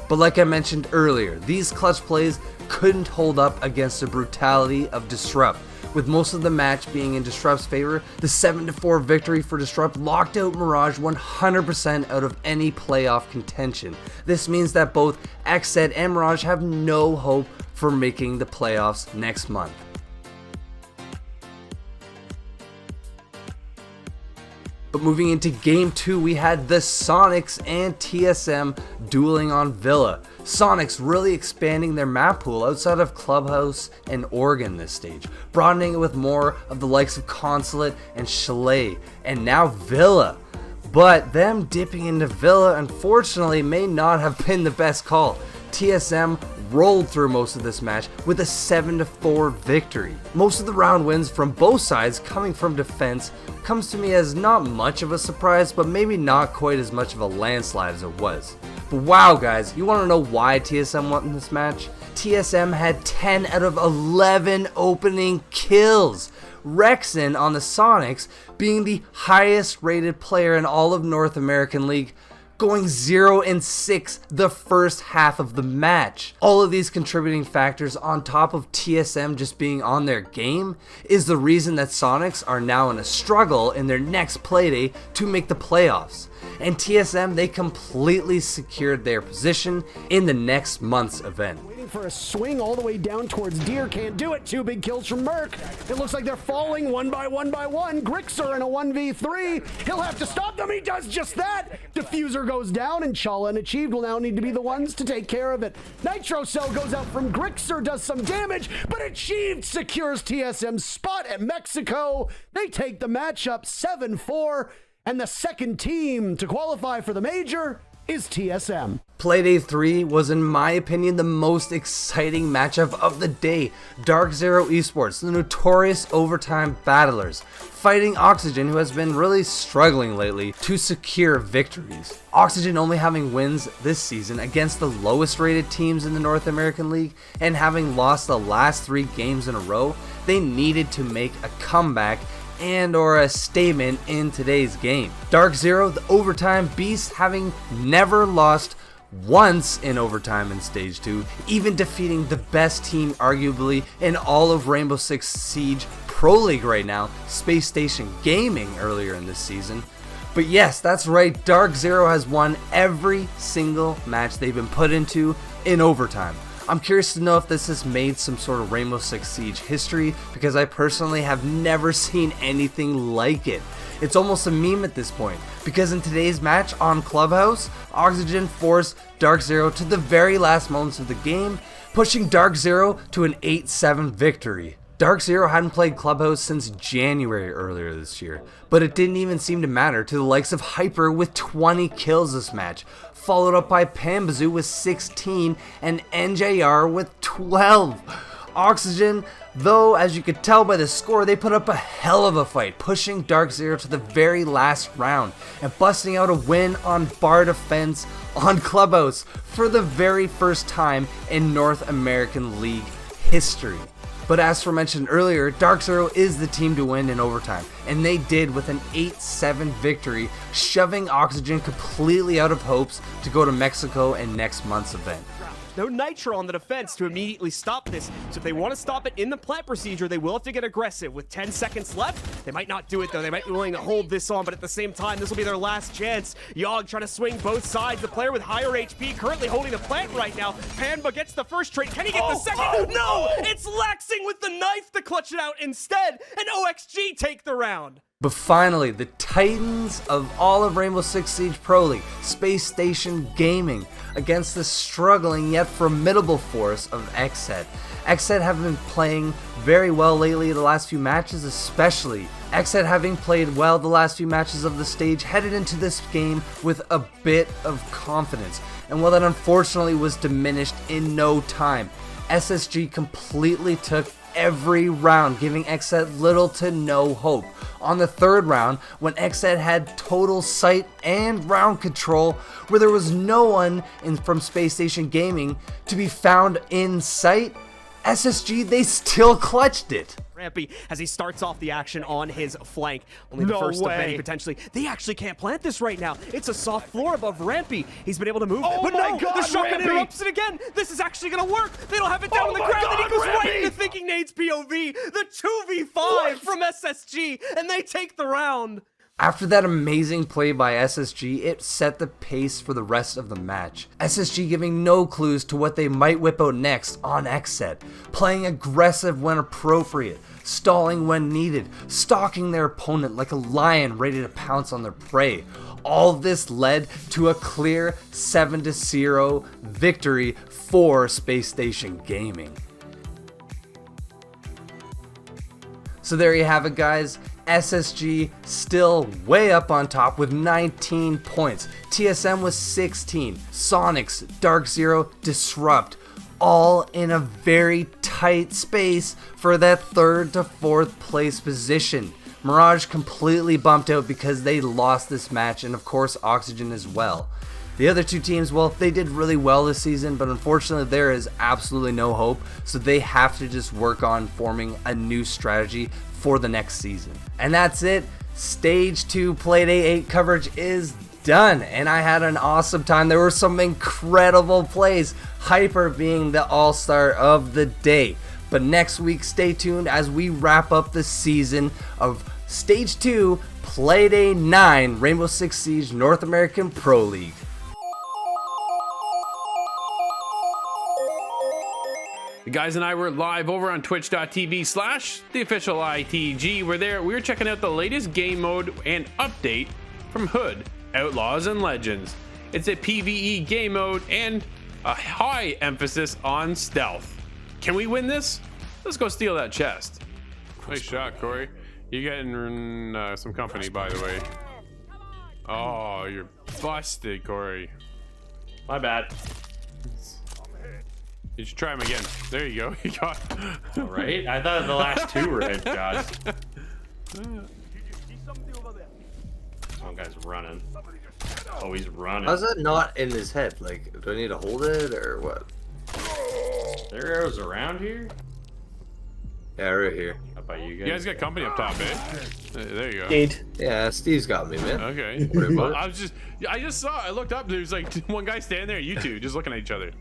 But like I mentioned earlier, these clutch plays couldn't hold up against the brutality of Disrupt. With most of the match being in Disrupt's favor, the 7-4 victory for Disrupt locked out Mirage 100% out of any playoff contention. This means that both Ascent and Mirage have no hope for making the playoffs next month. But moving into Game 2, we had the Sonics and TSM dueling on Villa. Sonics really expanding their map pool outside of Clubhouse and Oregon this stage, broadening it with more of the likes of Consulate and Chalet, and now Villa. But them dipping into Villa, unfortunately, may not have been the best call. TSM rolled through most of this match with a 7-4 victory. Most of the round wins from both sides coming from defense comes to me as not much of a surprise, but maybe not quite as much of a landslide as it was. But wow guys, you want to know why TSM won this match? TSM had 10 out of 11 opening kills. Rexon on the Sonics being the highest rated player in all of North American League, going 0-6 the first half of the match. All of these contributing factors on top of TSM just being on their game is the reason that Sonics are now in a struggle in their next playday to make the playoffs. And TSM, they completely secured their position in the next month's event. For a swing all the way down towards Deer, can't do it. 2 big kills from Merc. It looks like they're falling one by one. Grixer in a 1v3. He'll have to stop them. He does just that. Diffuser goes down, and Chala and Achieved will now need to be the ones to take care of it. Nitro Cell goes out from Grixer, does some damage, but Achieved secures TSM's spot at Mexico. They take the matchup 7-4, and the second team to qualify for the major is TSM. Playday 3 was, in my opinion, the most exciting matchup of the day. Dark Zero Esports, the notorious overtime battlers, fighting Oxygen, who has been really struggling lately to secure victories. Oxygen only having wins this season against the lowest rated teams in the North American League, and having lost the last 3 games in a row, they needed to make a comeback and or a statement in today's game. Dark Zero, the overtime beast, having never lost once in overtime in stage 2, even defeating the best team arguably in all of Rainbow Six Siege Pro League right now, Space Station Gaming, earlier in this season. But yes, that's right, Dark Zero has won every single match they've been put into in overtime. I'm curious to know if this has made some sort of Rainbow Six Siege history, because I personally have never seen anything like it. It's almost a meme at this point, because in today's match on Clubhouse, Oxygen forced Dark Zero to the very last moments of the game, pushing Dark Zero to an 8-7 victory. Dark Zero hadn't played Clubhouse since January earlier this year, but it didn't even seem to matter to the likes of Hyper with 20 kills this match, followed up by Pambazoo with 16 and NJR with 12. Oxygen, though, as you could tell by the score, they put up a hell of a fight, pushing Dark Zero to the very last round and busting out a win on bar defense on Clubhouse for the very first time in North American League history. But as mentioned earlier, Dark Zero is the team to win in overtime, and they did with an 8-7 victory, shoving Oxygen completely out of hopes to go to Mexico in next month's event. no nitro on the defense to immediately stop this. So if they want to stop it in the plant procedure, they will have to get aggressive. With 10 seconds left, they might not do it though. They might be willing to hold this on, but at the same time, this will be their last chance. Yogg trying to swing both sides. The player with higher HP currently holding the plant right now. Panba gets the first trade. Can he get the second? No! It's Laxing with the knife to clutch it out instead, and OXG take the round. But finally, the titans of all of Rainbow Six Siege Pro League, Space Station Gaming, against the struggling yet formidable force of Xset. Xset have been playing very well lately the last few matches, especially Xset having played well the last few matches of the stage, headed into this game with a bit of confidence. And while that unfortunately was diminished in no time, SSG completely took every round, giving Xset little to no hope. On the third round, when Xset had total sight and round control, where there was no one from Space Station Gaming to be found in sight, SSG, they still clutched it. Rampy as he starts off the action on his flank. Only the first of many potentially. They actually can't plant this right now. It's a soft floor above Rampy. He's been able to move, but no, the shotgun interrupts it again. This is actually gonna work. They don't have it down on the ground, and he goes right into thinking Nade's POV. The 2v5 from SSG, and they take the round. After that amazing play by SSG, it set the pace for the rest of the match. SSG giving no clues to what they might whip out next on Xset, playing aggressive when appropriate, stalling when needed, stalking their opponent like a lion ready to pounce on their prey. All this led to a clear 7-0 victory for Space Station Gaming. So there you have it, guys. SSG still way up on top with 19 points. TSM was 16. Sonics, Dark Zero, Disrupt, all in a very tight space for that 3rd to 4th place position. Mirage completely bumped out because they lost this match, and of course Oxygen as well. The other two teams, well, they did really well this season, but unfortunately there is absolutely no hope, so they have to just work on forming a new strategy for the next season. And that's it. Stage 2 Playday 8 coverage is done, and I had an awesome time. There were some incredible plays, Hyper being the all-star of the day. But next week, stay tuned as we wrap up the season of Stage 2 Playday 9 Rainbow Six Siege North American Pro League. The guys and I were live over on twitch.tv/theofficialitg. We're there. We were checking out the latest game mode and update from Hood, Outlaws, and Legends. It's a PvE game mode and a high emphasis on stealth. Can we win this? Let's go steal that chest. Nice shot, Corey. You're getting some company, by the way. Oh, you're busted, Corey. My bad. You should try him again. There you go. You got. All right. I thought the last two were headshots. Some guy's running. Oh, he's running. How's that not in his head? Like, do I need to hold it or what? There are arrows around here? Yeah, right here. How about you guys? You guys got company up top, eh? There you go. Did. Yeah, Steve's got me, man. Okay. Well, I just saw. I looked up. There's like one guy standing there. You two just looking at each other.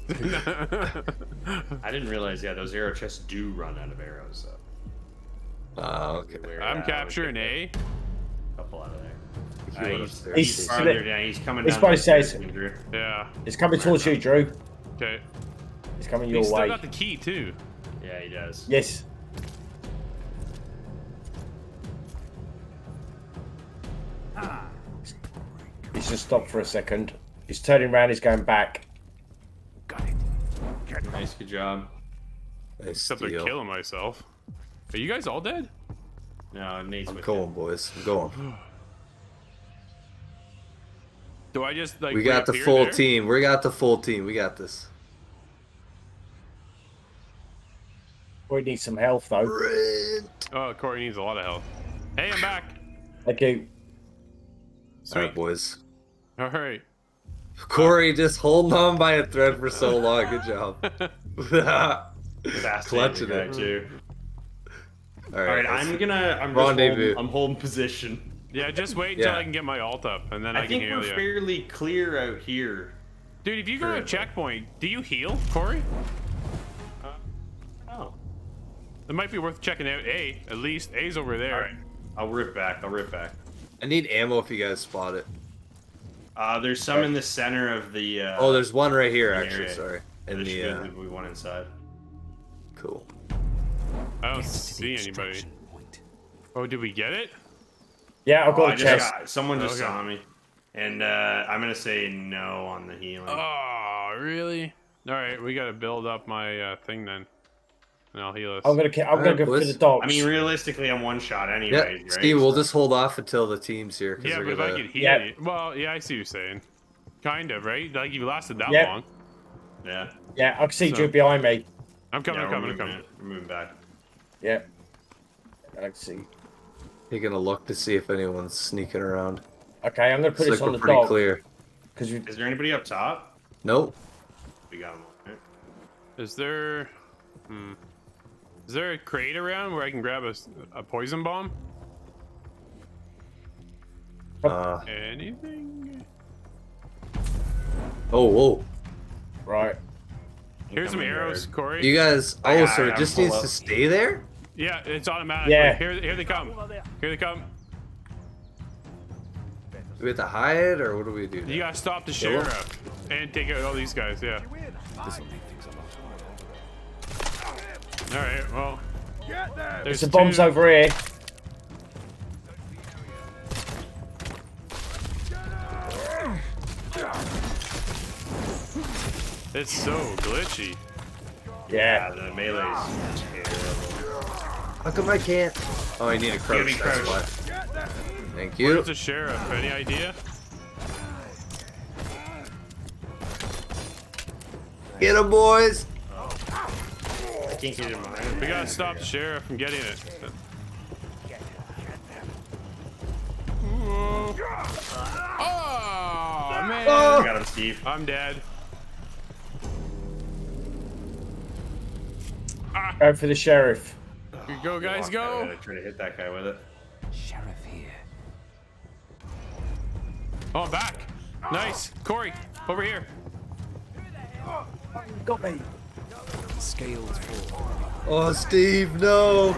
I didn't realize. Yeah, those arrow chests do run out of arrows. So. Oh, okay. I'm capturing A. Couple out of there. He's farther down. He's coming This down. body says Yeah. it's coming towards you, Drew. Okay. It's coming your He's still way. got the key too. Yeah, he does. Yes. He's just stopped for a second. He's turning around. He's going back. Nice, good job. Except I'm killing myself. Are you guys all dead? No, Nate's I'm with going, him. boys. I'm going. Do I just like? We got the reappear full there? team. We got the full team. We got this. We need some health though. Oh, Corey needs a lot of help. Hey, I'm back. Thank you. Sweet. All right, boys. All right. Corey just holding on by a thread for so long. Good job. Fast Clutching guy it. too. All All right, let's- I'm Rendezvous. I'm holding position. Yeah, just wait until Yeah. I can get my alt up, and then I I can think heal we're you. fairly clear out here. Dude, if you go to a checkpoint, do you heal, Corey? Oh. It might be worth checking out A. At least A's over there. All right. I'll rip back. I need ammo if you guys spot it. There's some in the center of the. Oh, there's one right here, actually. area. Sorry. In There the. should be one inside. Cool. I don't see anybody. Oh, did we get it? Yeah, I've got a chest. Someone just Okay. saw me, and I'm gonna say no on the healing. Oh, really? All right, we gotta build up my thing then, and I'll heal us. I'm gonna go for boys. the dogs. I mean, realistically, I'm one shot Yeah, anyway. Right? Steve, we'll just hold off until the team's here. 'Cause Yeah, they're but if gonna... I could heal Yep. you. Well, yeah, I see what you're saying. Kind of, right? Like you lasted that Yep. long. Yeah. Yeah, I can see So- Drew behind me. I'm coming, Yeah, I'm coming, I'm coming. We're moving back. Yeah. I can see. Taking a look to see if anyone's sneaking around. Okay, I'm gonna put Looks this like on we're the pretty dog. clear. Because we. Is there anybody up top? Nope. We got them. Right? Is there a crate around where I can grab a poison bomb? Anything? Oh, whoa. Right. Here's some Coming arrows, there. Corey. You guys. I Oh, got so it, it I'm just full needs up. to stay there? Yeah, it's automatic. Yeah. Here they come. Here they come. Do we have to hide, or what do we do? You gotta stop the sheriff and take out all these guys. Yeah. All right. Well, there's The bomb's two. over here. It's so glitchy. Yeah. The melee's terrible. How come I can't? Oh, I need a crouch. be That's crouched. why. Thank you. Where's the sheriff? Any idea? Get him, boys. I can't get in mine. We gotta stop the sheriff from getting it. Oh man! Oh. I got him, Steve. I'm dead. Go for the sheriff. Here you go, guys, go! Try to hit that guy with it. Oh, I'm back. Nice, Corey, over here. Got me. Oh, Steve, no.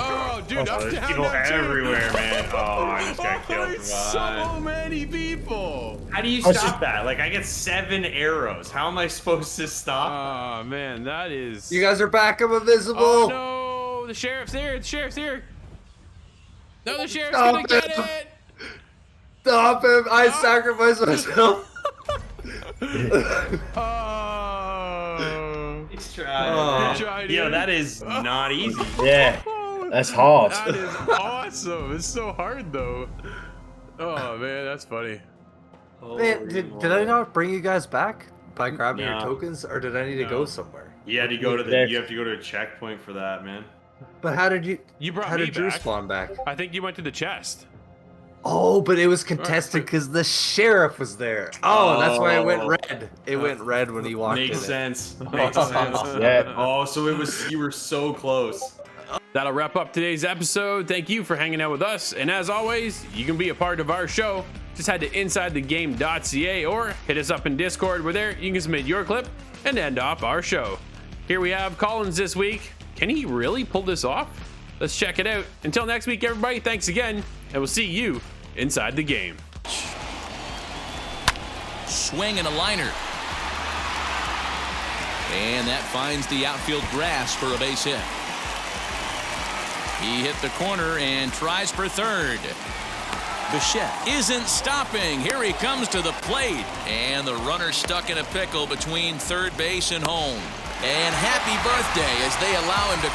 Oh, dude, I'm There's down people now, too. everywhere, man. Oh, I just got killed There's from behind. so many people. How do you was stop just- that? Like, I get 7 arrows. How am I supposed to stop? Oh man, that is. You guys are back. I'm invisible. Oh no, the sheriff's here. The sheriff's here. No, the sheriff's Stop gonna get him. it. Stop him. I sacrificed myself. Oh. He's trying. Oh. He tried, Yo, dude. that is not easy. Yeah. Oh, That's hard. That is awesome. It's so hard though. Oh man, that's funny. Man, did I not bring you guys back by grabbing your No. tokens, or did I need to No. go somewhere? You had to go to Yeah. you have to go to a checkpoint for that, man. But how did you? You brought How me did Drew back. spawn back? I think you went to the chest. Oh, but it was contested because the sheriff was there. Oh, that's why it went red. It went red when he walked Makes in. sense. Makes sense. Yeah. Oh, so you were so close. That'll wrap up today's episode. Thank you for hanging out with us. And as always, you can be a part of our show. Just head to insidethegame.ca or hit us up in Discord, where there you can submit your clip and end off our show. Here we have Collins this week. Can he really pull this off? Let's check it out. Until next week, everybody, thanks again, and we'll see you inside the game. Swing and a liner. And that finds the outfield grass for a base hit. He hit the corner and tries for third. Bichette isn't stopping. Here he comes to the plate. And the runner stuck in a pickle between third base and home. And happy birthday as they allow him to